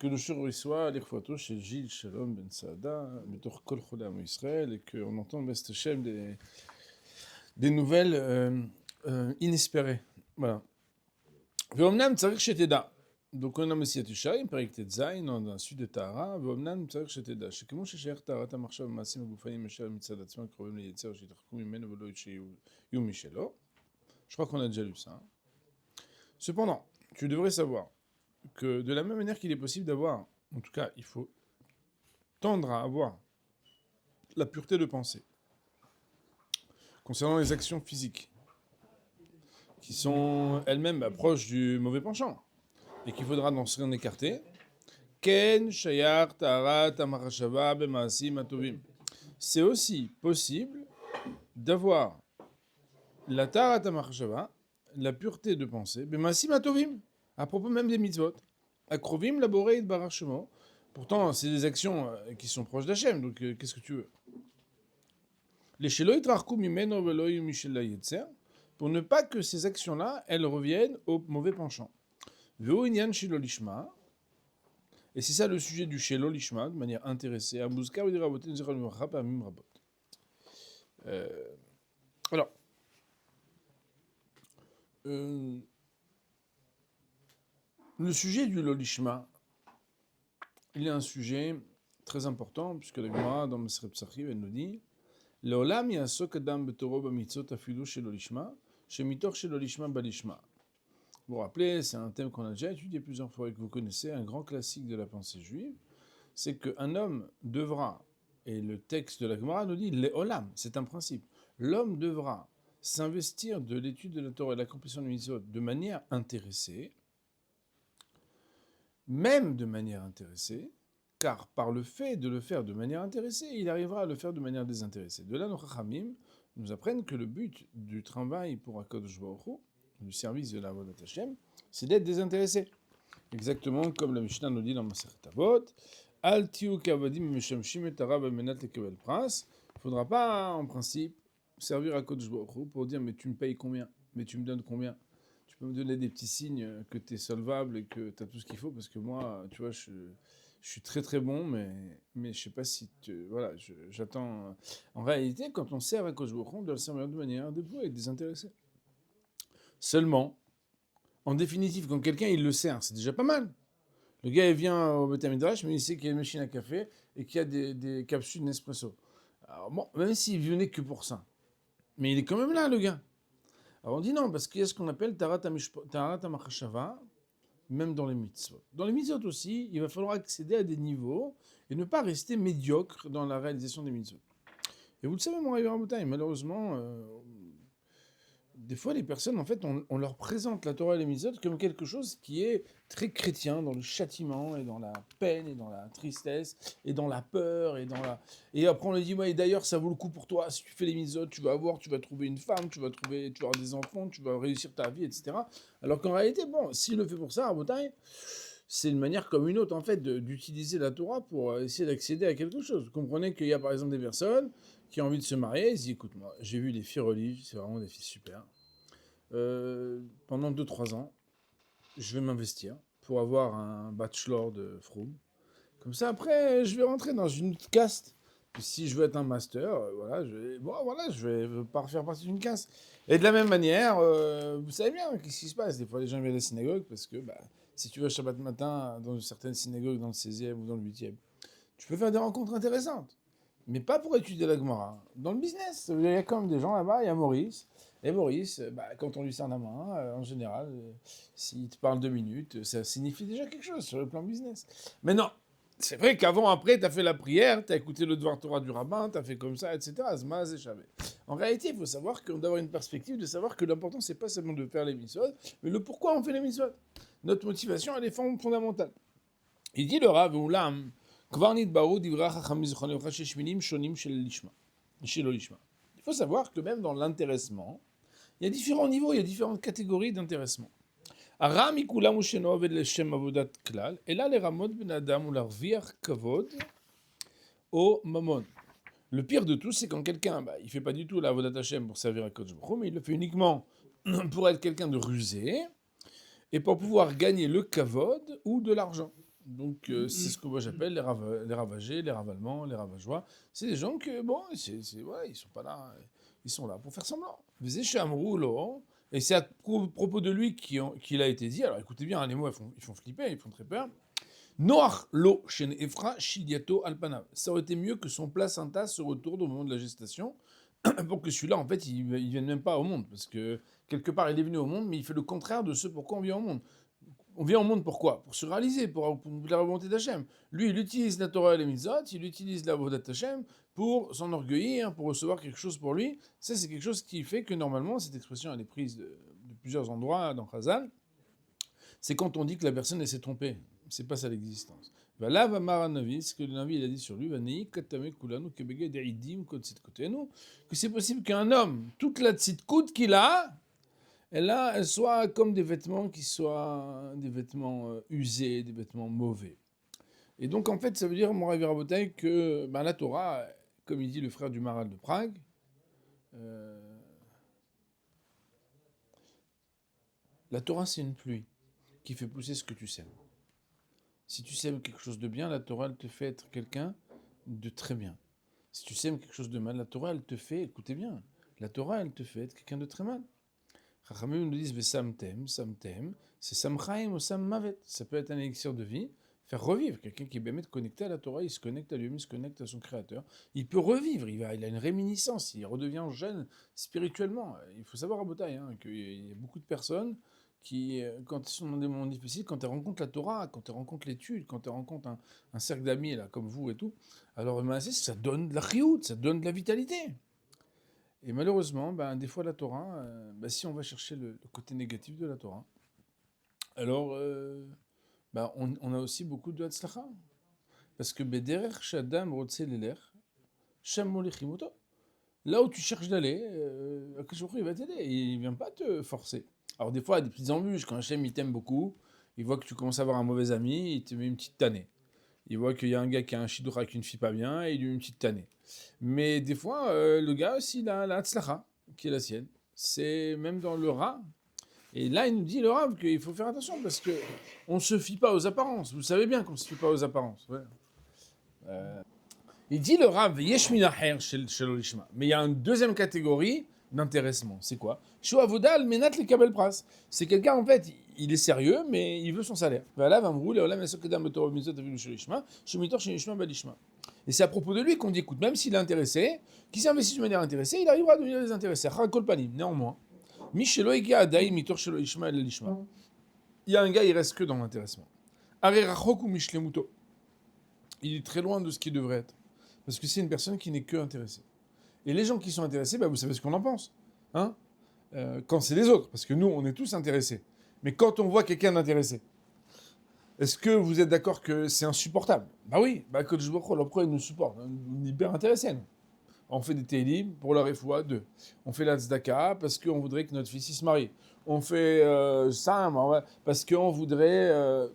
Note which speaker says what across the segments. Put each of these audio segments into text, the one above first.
Speaker 1: que le jour soit l'Irfoto chez Gilles Shalom Ben Saada, בתוך כל חולי עם ישראל, et qu'on entend Best Hashem des nouvelles inespérées. Voilà. ואומנם צריך שתדע. Donc on a מסיעת ישרים, פרק ט"ז, on a suite de טהרה, ואומנם צריך שתדע, שכמו ששייך טהרת המחשב במעשים הגופניים ישר מצד עצמם קרובים ליצר שיתרחקו ממנו ולא שיהיו משלו. Je crois qu'on a déjà lu ça. Cependant, tu devrais savoir que de la même manière qu'il est possible d'avoir, en tout cas, il faut tendre à avoir la pureté de pensée concernant les actions physiques, qui sont elles-mêmes proches du mauvais penchant, et qu'il faudra s'en écarter. Ken shayar taharat hamachshava b'maasim hatovim. C'est aussi possible d'avoir la taharat hamachshava, la pureté de pensée, b'maasim hatovim, à propos même des mitzvot. Akrovim laboré itbarach shemo. Pourtant, c'est des actions qui sont proches d'Hachem, donc qu'est-ce que tu veux? Les shelo yitrachku mimeno velo yiyu mishel hayetzer, pour ne pas que ces actions-là, elles reviennent au mauvais penchant. Veo inyan shelo lishma, et c'est ça le sujet du shelo lishma, de manière intéressée. Amuzkar v'dirabotin zichron livracha pa'amim rabot. Alors, le sujet du lolishma, il est un sujet très important, puisque la Gemara, dans Maseret Psachim, elle nous dit Leolam yasok adam betoro b'mitzot afilu shelo lishma, shemitoch shelo lishma balishma. Vous vous rappelez, c'est un thème qu'on a déjà étudié plusieurs fois et que vous connaissez, un grand classique de la pensée juive, c'est qu'un homme devra, et le texte de la Gemara nous dit Leolam, c'est un principe, l'homme devra s'investir de l'étude de la Torah et de l'accomplissement de mitzvot de manière intéressée, même de manière intéressée, car par le fait de le faire de manière intéressée, il arrivera à le faire de manière désintéressée. De là, nos Chachamim nous apprennent que le but du travail pour HaKadosh Baruch Hu, du service de la Avodat Hashem, c'est d'être désintéressé. Exactement comme la Mishnah nous dit dans Masechet Avot, Al tiyu kavadim meshamshim et hara b'menat lekabel pras. Il ne faudra pas, en principe, servir HaKadosh Baruch Hu pour dire mais tu me payes combien? Mais tu me donnes combien? Tu peux me donner des petits signes que tu es solvable et que tu as tout ce qu'il faut, parce que moi, tu vois, je suis très très bon, mais je sais pas si voilà, j'attends. En réalité, quand on sert à HaKadosh Baruch Hu, on doit le servir de manière dévouée et désintéressée. Seulement, en définitive, quand quelqu'un il le sert, c'est déjà pas mal. Le gars il vient au Beth Midrash, mais il sait qu'il y a une machine à café et qu'il y a des capsules Nespresso. Alors bon, même s'il venait que pour ça, mais il est quand même là, le gars. Alors on dit non, parce qu'il y a ce qu'on appelle Taharat HaMachshava, même dans les mitzvot. Dans les mitzvot aussi, il va falloir accéder à des niveaux et ne pas rester médiocre dans la réalisation des mitzvot. Et vous le savez, mon Rav, malheureusement, des fois, les personnes, en fait, on leur présente la Torah et les mitzvot comme quelque chose qui est très chrétien, dans le châtiment, et dans la peine, et dans la tristesse, et dans la peur, et dans la... Et après, on leur dit, ouais, et d'ailleurs, ça vaut le coup pour toi, si tu fais les mitzvot, tu vas trouver une femme, tu vas avoir des enfants, tu vas réussir ta vie, etc. Alors qu'en réalité, bon, s'il le fait pour ça, Rabotai, c'est une manière comme une autre, en fait, d'utiliser la Torah pour essayer d'accéder à quelque chose. Vous comprenez qu'il y a, par exemple, des personnes qui ont envie de se marier, ils disent, écoute, moi, j'ai vu des filles religieuses, c'est vraiment des filles super. Pendant 2-3 ans, je vais m'investir pour avoir un bachelor de Froum. Comme ça, après, je vais rentrer dans une autre caste. Puis si je veux être un master, voilà, je vais pas faire partie d'une caste. Et de la même manière, vous savez bien, qu'est-ce qui se passe? Des fois, les gens viennent à la synagogue parce que, si tu vas Shabbat matin dans certaines synagogues dans le 16e ou dans le 8e, tu peux faire des rencontres intéressantes. Mais pas pour étudier la Gemara. Dans le business, il y a quand même des gens là-bas, il y a Maurice. Et Maurice, quand on lui serre la main, en général, s'il te parle 2 minutes, ça signifie déjà quelque chose sur le plan business. Mais non, c'est vrai qu'avant, après, tu as fait la prière, tu as écouté le devoir Torah du rabbin, tu as fait comme ça, etc. Zmaz et Shavé. En réalité, il faut savoir qu'on doit avoir une perspective de savoir que l'important, c'est pas seulement de faire les mitzvot, mais le pourquoi on fait les mitzvot. Notre motivation, elle est fondamentale. Il dit le Rav, Oulam, il faut savoir que même dans l'intéressement, il y a différents niveaux, il y a différentes catégories d'intéressement. Et là, les ramot ben adam ou l'arviach kavod au mamon. Le pire de tout, c'est quand quelqu'un, il fait pas du tout la avodat Hashem pour servir à Kodesh Baruch Hu, mais il le fait uniquement pour être quelqu'un de rusé et pour pouvoir gagner le kavod ou de l'argent. Donc, c'est ce que moi j'appelle les ravagés, les ravalements, les ravageois. C'est des gens que, bon, ouais, ils sont pas là. Ils sont là pour faire semblant. Vezé Chamrou, Laurent. Et c'est à propos de lui qu'il a été dit. Alors écoutez bien, hein, les mots ils font flipper, ils font très peur. Noach lo shen Ephra shiliato alpanav. Ça aurait été mieux que son placenta se retourne au moment de la gestation, pour que celui-là, en fait, il ne vienne même pas au monde. Parce que quelque part, il est venu au monde, mais il fait le contraire de ce pourquoi on vient au monde. On vient au monde pourquoi? Pour se réaliser, pour la volonté d'Hachem. Lui, il utilise la Torah et les mitzvot, il utilise la volonté d'Hachem pour s'enorgueillir, pour recevoir quelque chose pour lui. Ça, c'est quelque chose qui fait que normalement, cette expression, elle est prise de plusieurs endroits dans Chazal. C'est quand on dit que la personne s'est trompée. C'est pas ça l'existence. Là, va Maranavi, ce que le Navi il a dit sur lui, que c'est possible qu'un homme, toute la tzidkout qu'il a, elle soit comme des vêtements qui soient des vêtements usés, des vêtements mauvais. Et donc, en fait, ça veut dire, Moravi Rabotai, que la Torah, comme il dit le frère du Maral de Prague, la Torah, c'est une pluie qui fait pousser ce que tu sèmes. Si tu sèmes quelque chose de bien, la Torah, elle te fait être quelqu'un de très bien. Si tu sèmes quelque chose de mal, la Torah, elle te fait, écoutez bien, la Torah, elle te fait être quelqu'un de très mal. Chachamim nous disent samtem, c'est samchaim ou sammavet. Ça peut être un élixir de vie, faire revivre. Quelqu'un qui est bien connecté à la Torah, il se connecte à lui-même, il se connecte à son Créateur. Il peut revivre, il a une réminiscence, il redevient jeune spirituellement. Il faut savoir à Botaï qu'il y a beaucoup de personnes qui, quand elles sont dans des moments difficiles, quand elles rencontrent la Torah, quand elles rencontrent l'étude, quand elles rencontrent un cercle d'amis là, comme vous et tout, alors ça donne de la chiout, ça donne de la vitalité. Et malheureusement, des fois la Torah, si on va chercher le côté négatif de la Torah, alors on a aussi beaucoup de hatzlacha. Parce que bederer shadam rotse leler, sham molechimuto. Là où tu cherches d'aller, Akash il va t'aider, il ne vient pas te forcer. Alors des fois, il y a des petites embûches, quand Hachem il t'aime beaucoup, il voit que tu commences à avoir un mauvais ami, il te met une petite tannée. Il voit qu'il y a un gars qui a un shidduch avec une fille pas bien, et il lui met une petite tannée. Mais des fois, le gars aussi, il a la hatzlacha, qui est la sienne. C'est même dans le rat. Et là, il nous dit, le Rav, qu'il faut faire attention, parce que on ne se fie pas aux apparences. Vous savez bien qu'on ne se fie pas aux apparences. Ouais. Il dit, le Rav, yesh minaher shel lishma. Mais il y a une deuxième catégorie d'intéressement. C'est quoi? Shu avodal menat le kabel pras. C'est quelqu'un, en fait, il est sérieux, mais il veut son salaire. Et c'est à propos de lui qu'on dit, écoute, même s'il est intéressé, qu'il s'investit de manière intéressée, il arrivera à devenir désintéressé. Néanmoins, il y a un gars, il reste que dans l'intéressement. Il est très loin de ce qu'il devrait être. Parce que c'est une personne qui n'est que intéressée. Et les gens qui sont intéressés, vous savez ce qu'on en pense. Hein, quand c'est les autres. Parce que nous, on est tous intéressés. Mais quand on voit quelqu'un d'intéressé, est-ce que vous êtes d'accord que c'est insupportable? Oui, quand je vois pourquoi il nous supporte. On est hyper intéressés, nous. On fait des télim pour la refoua 2. On fait la tzedaka parce qu'on voudrait que notre fils se marie. On fait ça parce qu'on voudrait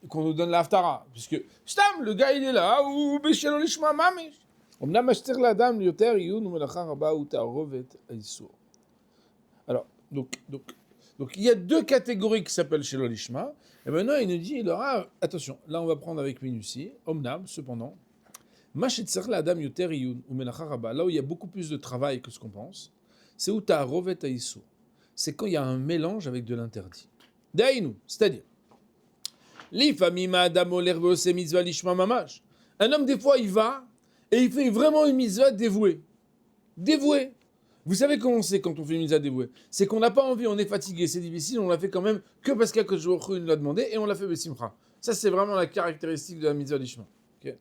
Speaker 1: qu'on nous donne l'haftara. Puisque, stam, le gars il est là, ou beshelo lishma mamish. Alors, donc il y a deux catégories qui s'appellent shelo lishma. Et maintenant il nous dit, attention, là on va prendre avec minutie, omnam, cependant, là où il y a beaucoup plus de travail que ce qu'on pense, c'est où tu as rovet aïsou. C'est quand il y a un mélange avec de l'interdit. Daïnou, c'est-à-dire, un homme, des fois, il va et il fait vraiment une mitzvah dévouée. Dévouée. Vous savez comment c'est quand on fait une mitzvah dévouée? C'est qu'on n'a pas envie, on est fatigué, c'est difficile, on l'a fait quand même que parce qu'Akadosh Baruch Hu nous l'a demandé et on l'a fait besimcha. Ça, c'est vraiment la caractéristique de la mitzvah d'Ishma. Okay.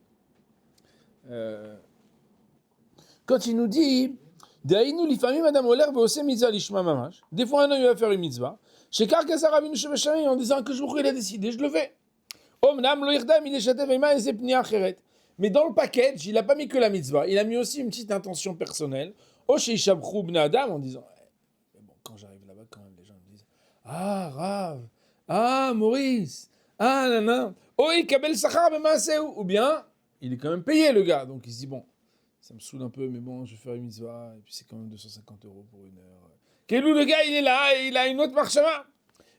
Speaker 1: Quand il nous dit, des fois un homme va faire une mitzvah, en disant que je il a décidé, je le fais. Mais dans le package, il n'a pas mis que la mitzvah, il a mis aussi une petite intention personnelle. En disant, bon, quand j'arrive là-bas, quand même, les gens me disent, ah, Rav, ah, Maurice, ah, nana, ou bien, il est quand même payé, le gars. Donc il se dit, bon, ça me saoule un peu, mais bon, je vais faire une mitzvah, et puis c'est quand même 250 € pour une heure. Quel le gars, il est là, il a une autre marche là.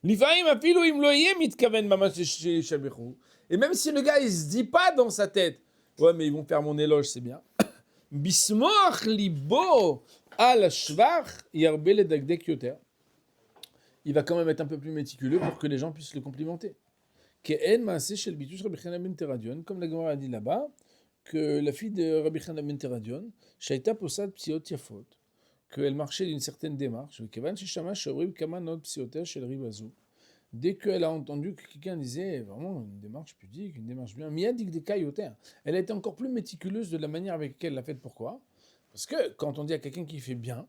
Speaker 1: Lifaim afilu im lo yeh mitkaven mamash yeshabechu. Et même si le gars, il se dit pas dans sa tête, ouais, mais ils vont faire mon éloge, c'est bien. Bismoach libo al shvach yarbe ledagdek yoter. Il va quand même être un peu plus méticuleux pour que les gens puissent le complimenter. Ke'en maaseh shel bitush Rabbi Chana ben Teradion, comme la Gemara a dit là-bas, que la fille de Rabbi Chana ben Teradion, shaita posad psiot yafot, qu'elle marchait d'une certaine démarche. Kevan sheshama shomrim kama not psioter shel ribazu. Dès qu'elle a entendu que quelqu'un disait vraiment une démarche pudique, une démarche bien, miadik de kayoter, elle a été encore plus méticuleuse de la manière avec laquelle elle l'a faite. Pourquoi? Parce que quand on dit à quelqu'un qui fait bien,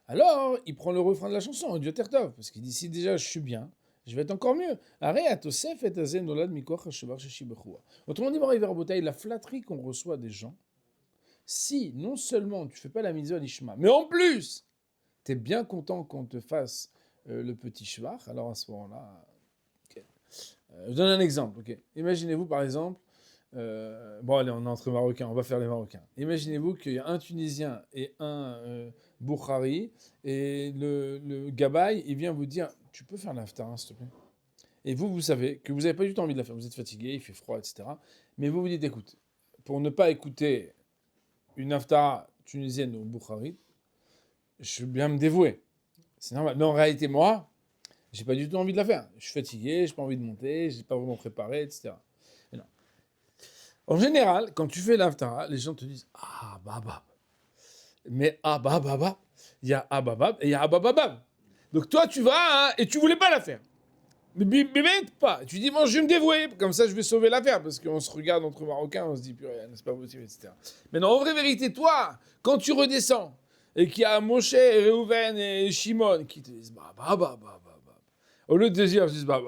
Speaker 1: alors il prend le refrain de la chanson, Dieu Tertov, parce qu'il dit si déjà je suis bien, je vais être encore mieux. Autrement dit, la flatterie qu'on reçoit des gens, si non seulement tu fais pas la mitzvah l'ishma, mais en plus, tu es bien content qu'on te fasse le petit shvach, alors à ce moment-là, okay. Je donne un exemple. Okay. Imaginez-vous par exemple, bon allez, on est entre Marocains, on va faire les Marocains. Imaginez-vous qu'il y a un Tunisien et un Boukhari, et le Gabaï, il vient vous dire, tu peux faire l'Haftara, s'il te plaît. Et vous savez que vous n'avez pas du tout envie de la faire, vous êtes fatigué, il fait froid, etc. Mais vous vous dites, écoute, pour ne pas écouter une Haftara tunisienne ou Boukhari, je veux bien me dévouer. C'est normal. Mais en réalité, moi, j'ai pas du tout envie de la faire. Je suis fatigué, j'ai pas envie de monter, j'ai pas vraiment préparé, etc. Mais non. En général, quand tu fais l'Haftara, les gens te disent ah babab. Mais ah babab, il y a ah babab et il y a ah babab. Donc toi, tu vas et tu voulais pas la faire. Mais pas. Tu dis bon, je vais me dévouer, comme ça, je vais sauver l'affaire parce qu'on se regarde entre Marocains, on se dit purée, c'est pas possible, etc. Mais non, en vraie vérité, toi, quand tu redescends et qu'il y a Moshe, Reuven et Shimon qui te disent bah. Au lieu de te dire juste bah,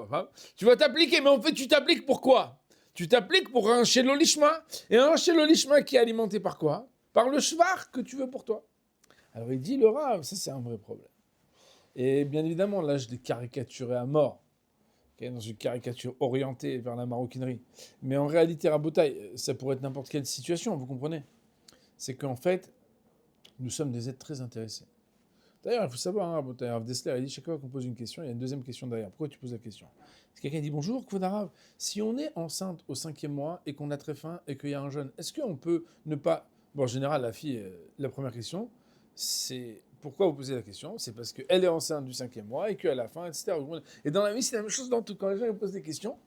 Speaker 1: tu vas t'appliquer, mais en fait, tu t'appliques pour quoi? Tu t'appliques pour un shelolishma, et un shelolishma qui est alimenté par quoi? Par le shvar que tu veux pour toi. Alors il dit le Rav, ça c'est un vrai problème. Et bien évidemment, là je l'ai caricaturé à mort, okay, dans une caricature orientée vers la maroquinerie. Mais en réalité, Rabotai, ça pourrait être n'importe quelle situation, vous comprenez? C'est qu'en fait, nous sommes des êtres très intéressés. D'ailleurs, il faut savoir, hein, Rav Dessler, il dit chaque fois qu'on pose une question, il y a une deuxième question derrière. Pourquoi tu poses la question? Si quelqu'un dit bonjour, Kvod Harav, si on est enceinte au 5e mois et qu'on a très faim et qu'il y a un jeûne, est-ce qu'on peut ne pas... Bon, en général, la fille, la première question, c'est pourquoi vous posez la question? C'est parce qu'elle est enceinte du 5e mois et qu'elle a faim, etc. Et dans la vie, c'est la même chose dans tout. Quand les gens posent des questions,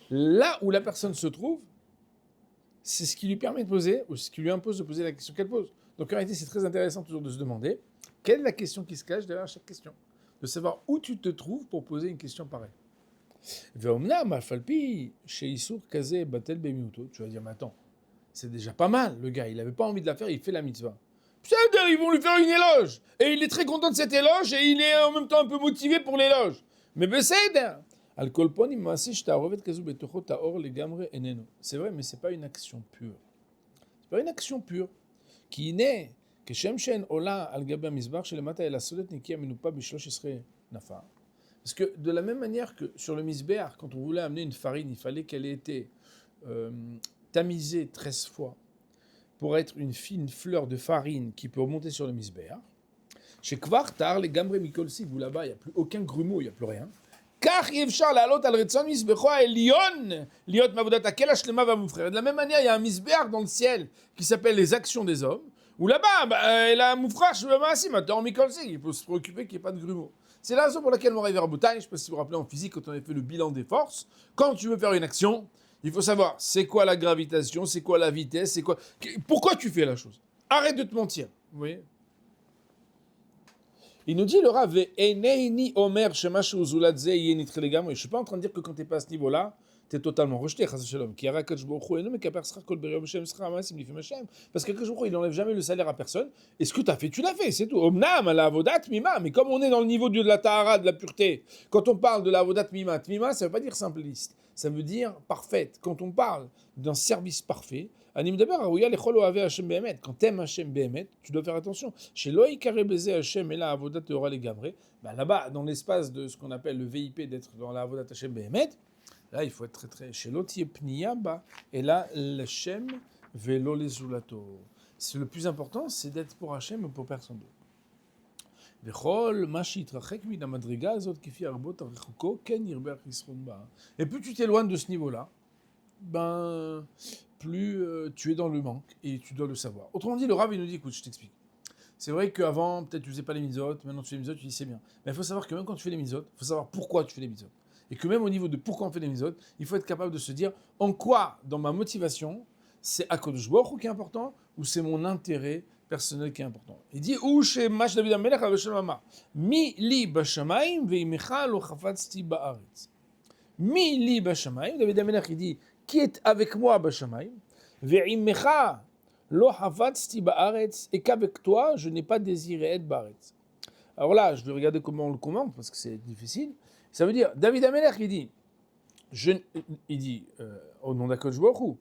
Speaker 1: là où la personne se trouve, c'est ce qui lui permet de poser, ou ce qui lui impose de poser la question qu'elle pose. Donc en réalité, c'est très intéressant toujours de se demander quelle est la question qui se cache derrière chaque question. De savoir où tu te trouves pour poser une question pareille. Tu vas dire, mais attends, c'est déjà pas mal, le gars, il n'avait pas envie de la faire, il fait la mitzvah. Putain, ils vont lui faire une éloge. Et il est très content de cette éloge, et il est en même temps un peu motivé pour l'éloge. Mais בסדר. C'est vrai, mais c'est pas une action pure. C'est pas une action pure. Qui naît כשם שאין עולה על גבי המזבח שלמטה אלא סולת נקייה מנופה ב-13 נפר. Parce que de la même manière que sur le misbéar, quand on voulait amener une farine, il fallait qu'elle ait été tamisée 13 fois pour être une fine fleur de farine qui peut remonter sur le misbéar. Chez Kvartar, les gambré mikolsi, vous là-bas, il n'y a plus aucun grumeau, il n'y a plus rien. Car יאפשר לעלות על רצון מזבחו העליון להיות מעבודת הקל השלמה והמובחרת. De la même manière, il y a un misbéar dans le ciel qui s'appelle les actions des hommes, où là-bas, la moufrache, il faut se préoccuper qu'il n'y ait pas de grumeaux. C'est la raison pour laquelle mon rêve Boutain, je ne sais pas si vous vous rappelez en physique, quand on avait fait le bilan des forces, quand tu veux faire une action, il faut savoir c'est quoi la gravitation, c'est quoi la vitesse, c'est quoi... Pourquoi tu fais la chose? Arrête de te mentir. Vous voyez? Il nous dit le Rav, Omer, je ne suis pas en train de dire que quand tu n'es pas à ce niveau-là, tu es totalement rejeté. Parce que il n'enlève jamais le salaire à personne. Et ce que tu as fait, tu l'as fait, c'est tout. Mais comme on est dans le niveau de la tahara, de la pureté, quand on parle de la avodat mima, tmima, ça ne veut pas dire simpliste, ça veut dire parfaite. Quand on parle d'un service parfait, quand t'aimes Hachem Behemet, tu dois faire attention. Chez Loïc Karebeze Hachem et la Avodat Teora les Gabré, là-bas, dans l'espace de ce qu'on appelle le VIP, d'être dans la Avodat Hachem Behemet, là, il faut être très très. Chez Lotier Pniyaba, et là, l'Hachem Velo les Zulato. Le plus important, c'est d'être pour Hachem et pour personne d'autre. Et plus tu t'éloignes de ce niveau-là, ben, plus tu es dans le manque et tu dois le savoir. Autrement dit, le Rav, il nous dit, écoute, je t'explique. C'est vrai qu'avant, peut-être tu faisais pas les mitzvot, maintenant tu fais les mitzvot, tu dis c'est bien. Mais il faut savoir que même quand tu fais les mitzvot, il faut savoir pourquoi tu fais les mitzvot. Et que même au niveau de pourquoi on fait les mitzvot, il faut être capable de se dire en quoi, dans ma motivation, c'est Akadosh Baruch Hu qui est important ou c'est mon intérêt personnel qui est important. Il dit ou chez Mash David HaMelech Avashel Amar mi li bashamayim veimecha lo chafatzti ba'aretz. Mi li bashamayim, David HaMelech il dit qui est avec moi bashamayim veimecha lo chafatzti ba'aretz, et qu'avec toi je n'ai pas désiré être ba'aretz. Alors là, je vais regarder comment on le commente parce que c'est difficile. Ça veut dire, David HaMelech, il dit, au nom d'Akadosh Baruch Hu.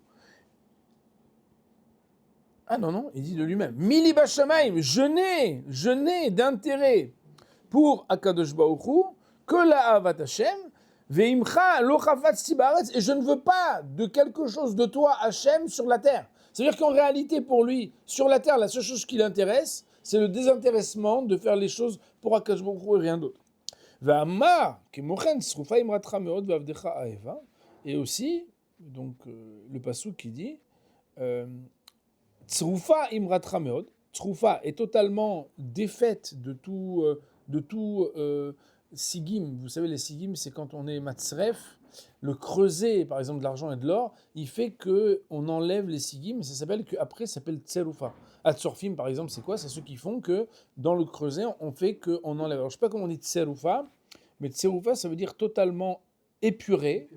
Speaker 1: Ah non, il dit de lui-même. Mili Bashamaim, je n'ai d'intérêt pour Akadosh Baruch Hu que la Avat Hashem, veimcha lo chafatzti ba'aretz, et je ne veux pas de quelque chose de toi, Hashem, sur la terre. C'est-à-dire qu'en réalité, pour lui, sur la terre, la seule chose qui l'intéresse, c'est le désintéressement de faire les choses pour Akadosh Baruch Hu et rien d'autre. Et aussi, donc le passouk qui dit Tzrufa imratra meod. Tzrufa est totalement défaite de tout sigim. Vous savez, les sigim, c'est quand on est matzref, le creuset, par exemple, de l'argent et de l'or, il fait qu'on enlève les sigim, ça s'appelle qu'après, ça s'appelle tserufa. Atsorfim, par exemple, c'est quoi? C'est ceux qui font que dans le creuset, on fait qu'on enlève. Alors, je ne sais pas comment on dit tserufa, mais tserufa, ça veut dire totalement épuré.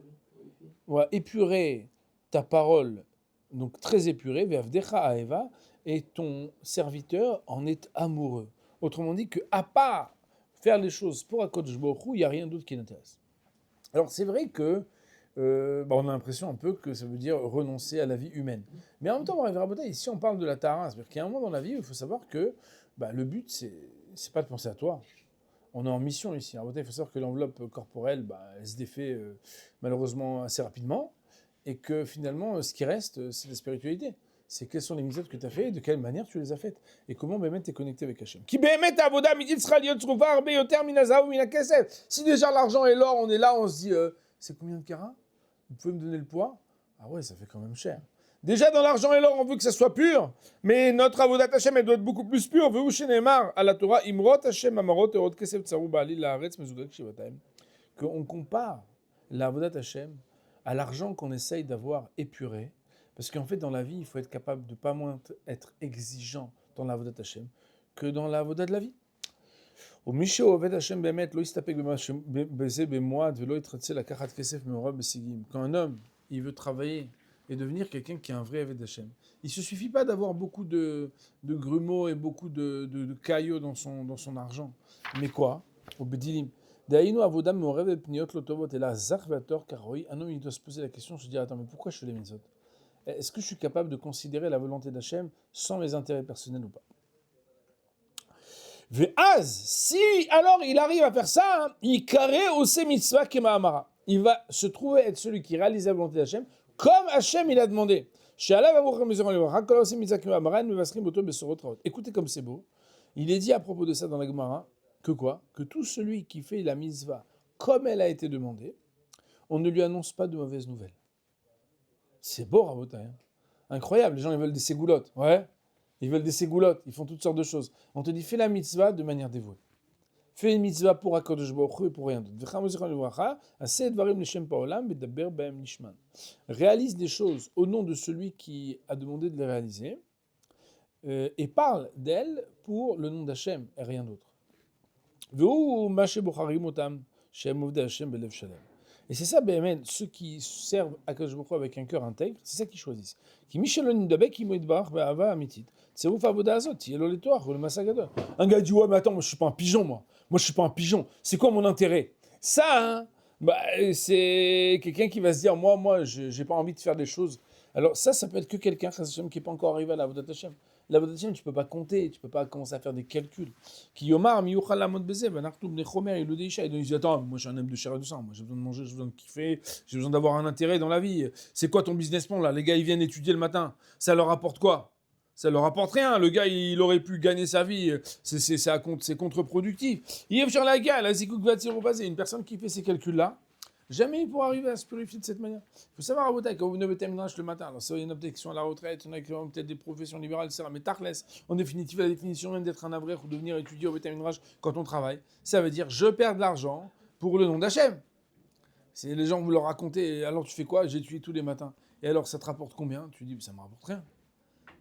Speaker 1: Ouais, épurer ta parole, donc très épuré, ve'avdecha aeva, et ton serviteur en est amoureux. Autrement dit, qu'à part faire les choses pour Akadosh Baruch Hu, il n'y a rien d'autre qui l'intéresse. Alors c'est vrai que on a l'impression un peu que ça veut dire renoncer à la vie humaine. Mais en même temps, ici on parle de la Tahara, c'est-à-dire qu'il y a un moment dans la vie où il faut savoir que le but, c'est pas de penser à toi. On est en mission ici. Il faut savoir que l'enveloppe corporelle, elle se défait malheureusement assez rapidement, et que finalement, ce qui reste, c'est la spiritualité. C'est quelles sont les mitzvot que tu as fait et de quelle manière tu les as faites. Et comment tu es connecté avec Hachem. Si déjà l'argent et l'or, on est là, on se dit, c'est combien de carats? Vous pouvez me donner le poids? Ah ouais, ça fait quand même cher. Déjà dans l'argent et l'or, on veut que ça soit pur, mais notre avodat Hashem, elle doit être beaucoup plus pure. Veu shenemar à la Torah, imrot Hashem amarot erot kesef tsaru ba'alil la'aretz mezugak shivatayim. Qu'on compare l'avodat Hashem à l'argent qu'on essaye d'avoir épuré, parce qu'en fait dans la vie, il faut être capable de pas moins être exigeant dans l'avodat Hashem que dans l'avodat de la vie. Quand un homme, il veut travailler et devenir quelqu'un qui a un vrai Eved Hashem, il ne se suffit pas d'avoir beaucoup de grumeaux et beaucoup de caillots dans son argent. Mais quoi? Au Bedilim. Un homme, il doit se poser la question, se dire, attends, mais pourquoi je fais les mitzvot? Est-ce que je suis capable de considérer la volonté d'Hachem sans mes intérêts personnels ou pas? Si alors il arrive à faire ça, il carré au mitzvah kema'amara. Il va se trouver être celui qui réalise la volonté d'Hachem, comme Hachem il a demandé. Écoutez comme c'est beau. Il est dit à propos de ça dans la Gemara que quoi? Que tout celui qui fait la mitzvah comme elle a été demandée, on ne lui annonce pas de mauvaises nouvelles. C'est beau, Rabotai. Hein. Incroyable, les gens ils veulent des ségoulottes. Ouais. Ils veulent des ségoulottes, ils font toutes sortes de choses. On te dit, fais la mitzvah de manière dévouée. Fais une mitzvah pour Akadosh Baruch Hu et pour rien d'autre. Réalise des choses au nom de celui qui a demandé de les réaliser et parle d'elles pour le nom d'Hachem et rien d'autre. Et c'est ça, ceux qui servent Akadosh Baruch Hu avec un cœur intègre, c'est ça qu'ils choisissent. Un gars dit, ouais, mais attends, moi je suis pas un pigeon, moi. Moi je suis pas un pigeon. C'est quoi mon intérêt? Ça, c'est quelqu'un qui va se dire, moi, j'ai pas envie de faire des choses. Alors ça peut être que quelqu'un qui n'est pas encore arrivé à la Avodat Hashem. La Avodat Hashem, tu peux pas compter, tu peux pas commencer à faire des calculs. Qui yomar mi yuchal lamod bezeh, benachtum bnei chomer ilou deisha. Il dit, attends, moi je suis un homme de chair et de sang, moi j'ai besoin de manger, j'ai besoin de kiffer, j'ai besoin d'avoir un intérêt dans la vie. C'est quoi ton business plan là? Les gars ils viennent étudier le matin, ça leur apporte quoi? Ça leur apporte rien. Le gars, il aurait pu gagner sa vie. C'est contre-productif. Une personne qui fait ces calculs-là, jamais il pourra arriver à se purifier de cette manière. Il faut savoir, quand vous venez au Beth Midrash le matin, alors il y en a peut-être qui sont à la retraite, il y en a qui ont peut-être des professions libérales, etc. Mais Tachles, en définitive, la définition même d'être un avrech ou de venir étudier au Beth Midrash quand on travaille, ça veut dire je perds de l'argent pour le nom d'Hachem. C'est les gens vous leur racontez, alors tu fais quoi? J'ai étudié tous les matins. Et alors ça te rapporte combien? Tu dis, ça me rapporte rien.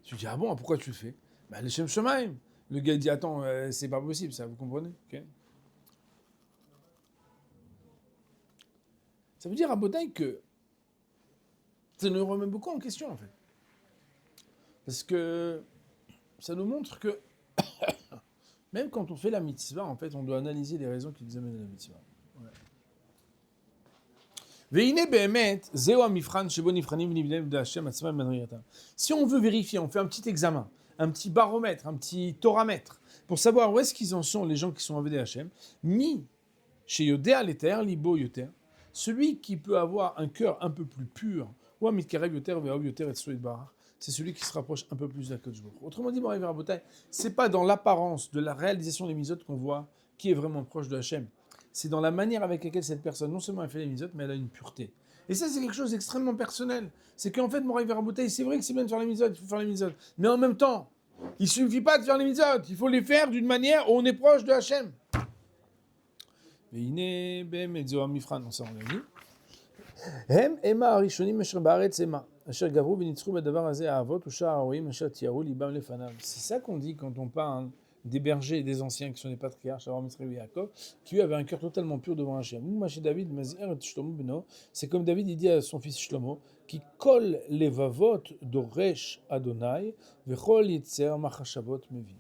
Speaker 1: Tu dis, ah bon, pourquoi tu le fais? Les Shem Shemaim. Le gars dit, attends, c'est pas possible, ça, vous comprenez? Okay. Ça veut dire à Botaï que ça nous remet beaucoup en question, en fait. Parce que ça nous montre que même quand on fait la mitzvah, en fait, on doit analyser les raisons qui nous amènent à la mitzvah. Si on veut vérifier, on fait un petit examen, un petit baromètre, un petit toramètre, pour savoir où est-ce qu'ils en sont, les gens qui sont enlevés Hachem, mi chez Yodéa l'éther, libo yoter, celui qui peut avoir un cœur un peu plus pur, ou mitkarev yoter, ve'av yoter et tsoïd barar, c'est celui qui se rapproche un peu plus de la Kadosh Baruch Hu. Autrement dit, Moraï Verabotai, c'est pas dans l'apparence de la réalisation des mitzvot qu'on voit qui est vraiment proche de Hachem. C'est dans la manière avec laquelle cette personne, non seulement elle fait les mitzvot, mais elle a une pureté. Et ça, c'est quelque chose d'extrêmement personnel. C'est qu'en fait, Moraï Verabotai, c'est vrai que c'est bien de faire les mitzvot, il faut faire les mitzvot. Mais en même temps, il suffit pas de faire les mitzvot, il faut les faire d'une manière où on est proche de Hachem. והנה באמת זהו המבחן, נוסע רבי. הם המה הראשונים אשר בארץ המה, אשר גברו וניצחו בדבר הזה האבות ושאר הרועים אשר תיארו ליבם לפניו. C'est ça qu'on dit quand on parle des bergers et des anciens qui sont les patriarches, Abraham, Israël et Jacob, qui eux avaient un cœur totalement pur devant Hachem. David, c'est comme David, il dit à son fils Shlomo, qui colle les vavot d'Oresh Adonai, vechol yitzer machashavot mevin.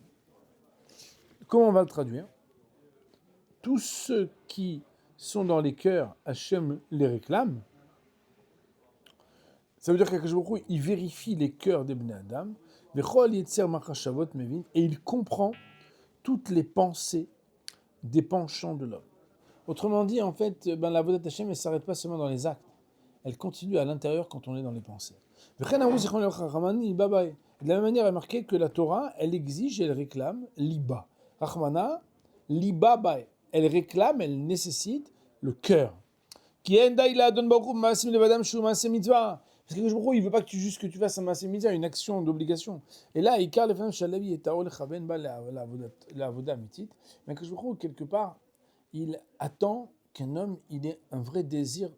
Speaker 1: Comment on va le traduire? Tous ceux qui sont dans les cœurs, Hachem les réclame. Ça veut dire qu'Akadosh Baruch Hu, il vérifie les cœurs des Bnei Adam, et il comprend toutes les pensées des penchants de l'homme. Autrement dit, en fait, la Avodat Hachem, elle ne s'arrête pas seulement dans les actes, elle continue à l'intérieur quand on est dans les pensées. De la même manière, il est marqué que la Torah, elle exige et elle réclame liba. Rachmana, liba bae. Elle réclame, elle nécessite le cœur. Parce que il ne veut pas que tu juste que tu fasses un maaseh mitzvah, une action d'obligation. Et là, ikar lefanav shalavi et taol chaven ba l'avoda amitit. Mais que quelque part, il attend qu'un homme il ait un vrai désir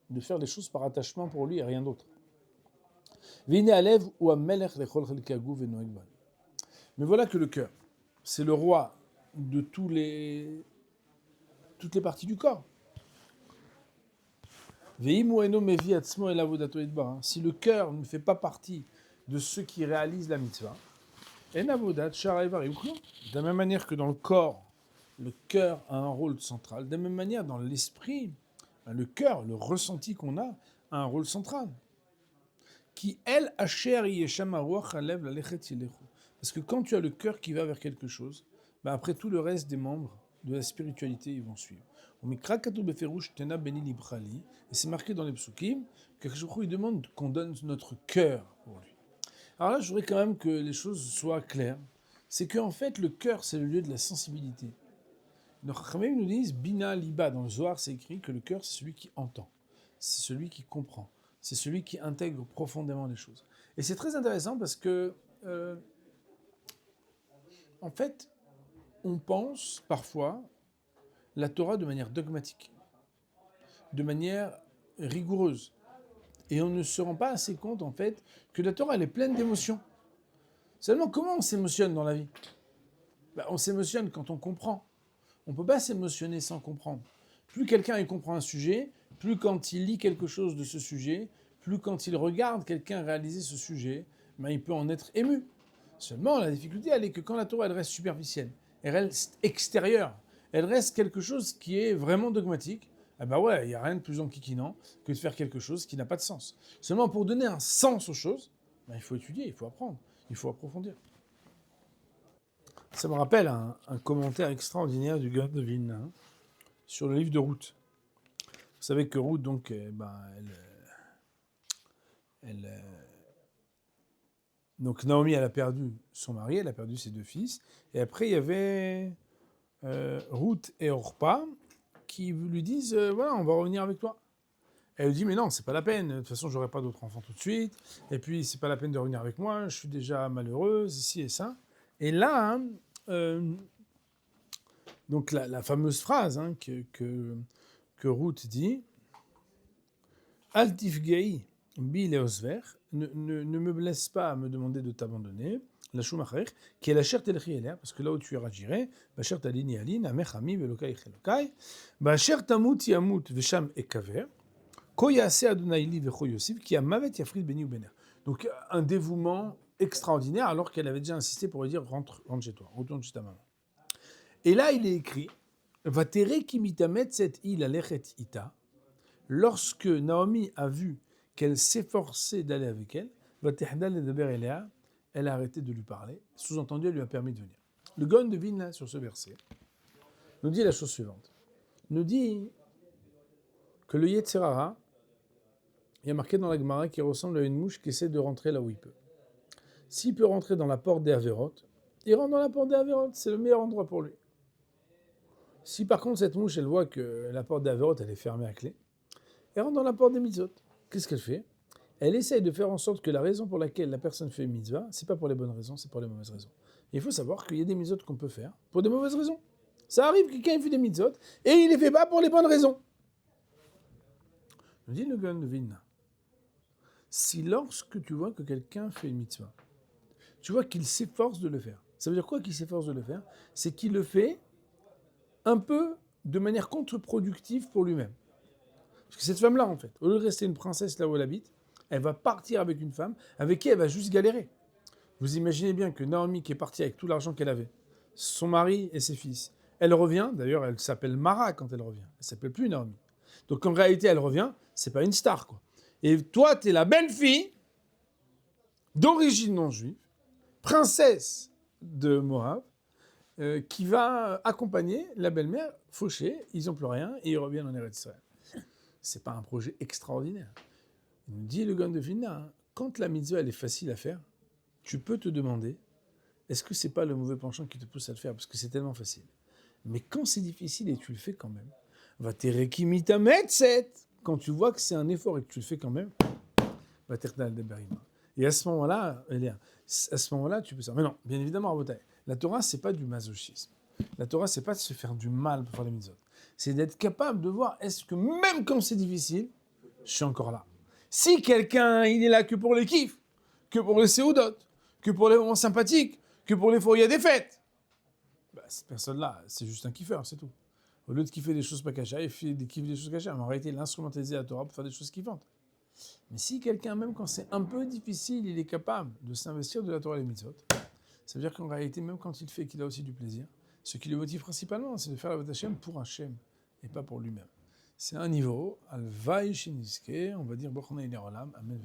Speaker 1: de faire les choses par attachement pour lui et rien d'autre. Mais voilà que le cœur, c'est le roi de toutes les parties du corps. Si le cœur ne fait pas partie de ceux qui réalisent la mitzvah, de la même manière que dans le corps, le cœur a un rôle central, de la même manière dans l'esprit, le cœur, le ressenti qu'on a un rôle central. Parce que quand tu as le cœur qui va vers quelque chose, après tout le reste des membres de la spiritualité, ils vont suivre. Et c'est marqué dans les psukim que il demande qu'on donne notre cœur pour lui. Alors là, je voudrais quand même que les choses soient claires. C'est qu'en fait, le cœur, c'est le lieu de la sensibilité. Nos Chachamim nous disent, Bina Liba, dans le Zohar, c'est écrit que le cœur, c'est celui qui entend, c'est celui qui comprend, c'est celui qui intègre profondément les choses. Et c'est très intéressant parce que, en fait, on pense parfois la Torah de manière dogmatique, de manière rigoureuse. Et on ne se rend pas assez compte, en fait, que la Torah, elle est pleine d'émotions. Seulement, comment on s'émotionne dans la vie? On s'émotionne quand on comprend. On ne peut pas s'émotionner sans comprendre. Plus quelqu'un il comprend un sujet, plus quand il lit quelque chose de ce sujet, plus quand il regarde quelqu'un réaliser ce sujet, il peut en être ému. Seulement, la difficulté, elle est que quand la Torah, elle reste superficielle, elle reste extérieure, elle reste quelque chose qui est vraiment dogmatique, il n'y a rien de plus enquiquinant que de faire quelque chose qui n'a pas de sens. Seulement, pour donner un sens aux choses, il faut étudier, il faut apprendre, il faut approfondir. Ça me rappelle un commentaire extraordinaire du Gaon de Vilna sur le livre de Ruth. Vous savez que Ruth, donc, Donc Naomi, elle a perdu son mari, elle a perdu ses 2 fils. Et après, il y avait Ruth et Orpa qui lui disent voilà, on va revenir avec toi. Elle lui dit mais non, c'est pas la peine. De toute façon, j'aurai pas d'autres enfants tout de suite. Et puis, c'est pas la peine de revenir avec moi. Je suis déjà malheureuse, ici et ça. Et là, hein, donc la fameuse phrase hein, que Ruth dit Al tifgei bi leosver, ne me blesse pas à me demander de t'abandonner. La shumacher, qui est la chair telchi elia, parce que là où tu iras, j'irai. Basher talini alin, amech ami velokai chelokai. Basher tamut yamut vesham ekaver. Ko yase Adonai li vecho Yosif, qui a mavet yafrid beni ubener. Donc un dévouement extraordinaire, alors qu'elle avait déjà insisté pour lui dire rentre chez toi, retourne chez ta maman. Et là, il est écrit Vatere ki mitamet set il alechet ita. Lorsque Naomi a vu qu'elle s'efforçait d'aller avec elle, elle a arrêté de lui parler. Sous-entendu, elle lui a permis de venir. Le Gaon de Vilna, sur ce verset, nous dit la chose suivante. Nous dit que le Yetzer Hara, il y a marqué dans la Gemara qu'il ressemble à une mouche qui essaie de rentrer là où il peut. S'il peut rentrer dans la porte des Averot, il rentre dans la porte des Averot. C'est le meilleur endroit pour lui. Si par contre cette mouche, elle voit que la porte des Averot, elle est fermée à clé, elle rentre dans la porte des mitzvot. Qu'est-ce qu'elle fait? Elle essaye de faire en sorte que la raison pour laquelle la personne fait une mitzvah, c'est pas pour les bonnes raisons, c'est pour les mauvaises raisons. Et il faut savoir qu'il y a des mitzvot qu'on peut faire pour des mauvaises raisons. Ça arrive que quelqu'un fait des mitzvot et il les fait pas pour les bonnes raisons. Nous dit le Gaon de Vilna. Si lorsque tu vois que quelqu'un fait une mitzvah, tu vois qu'il s'efforce de le faire. Ça veut dire quoi qu'il s'efforce de le faire? C'est qu'il le fait un peu de manière contre-productive pour lui-même. Parce que cette femme-là, en fait, au lieu de rester une princesse là où elle habite, elle va partir avec une femme avec qui elle va juste galérer. Vous imaginez bien que Naomi, qui est partie avec tout l'argent qu'elle avait, son mari et ses fils, elle revient, d'ailleurs elle s'appelle Mara quand elle revient, elle s'appelle plus Naomi. Donc en réalité elle revient, c'est pas une star quoi. Et toi tu es la belle-fille d'origine non juive, princesse de Moab, qui va accompagner la belle-mère fauchée, ils n'ont plus rien et ils reviennent en Eretz Israël. C'est pas un projet extraordinaire. Il nous dit le Gaon de Vilna, hein, quand la mitzvah elle est facile à faire, tu peux te demander, est-ce que c'est pas le mauvais penchant qui te pousse à le faire parce que c'est tellement facile. Mais quand c'est difficile et tu le fais quand même, va terekimita metzet, quand tu vois que c'est un effort et que tu le fais quand même, va terdal de berima. Et à ce moment-là, tu peux ça. Mais non, bien évidemment, la Torah c'est pas du masochisme. La Torah c'est pas de se faire du mal pour faire les mitzvot. C'est d'être capable de voir, est-ce que même quand c'est difficile, je suis encore là. Si quelqu'un, il est là que pour les kiffs, que pour les séoudotes, que pour les moments sympathiques, que pour les fois où il y a des fêtes, bah, cette personne-là, c'est juste un kiffeur, c'est tout. Au lieu de kiffer des choses pas cachées, il fait des choses cachées. Mais en réalité, il a instrumentalisé la Torah pour faire des choses kiffantes. Mais si quelqu'un, même quand c'est un peu difficile, il est capable de s'investir de la Torah et les mitzvot, ça veut dire qu'en réalité, même quand il fait, qu'il a aussi du plaisir, ce qui le motive principalement, c'est de faire la Avodat Hashem pour Hashem et pas pour lui-même. C'est un niveau, al-vaï shiniske, on va dire, Bochona Iler Olam, Amen.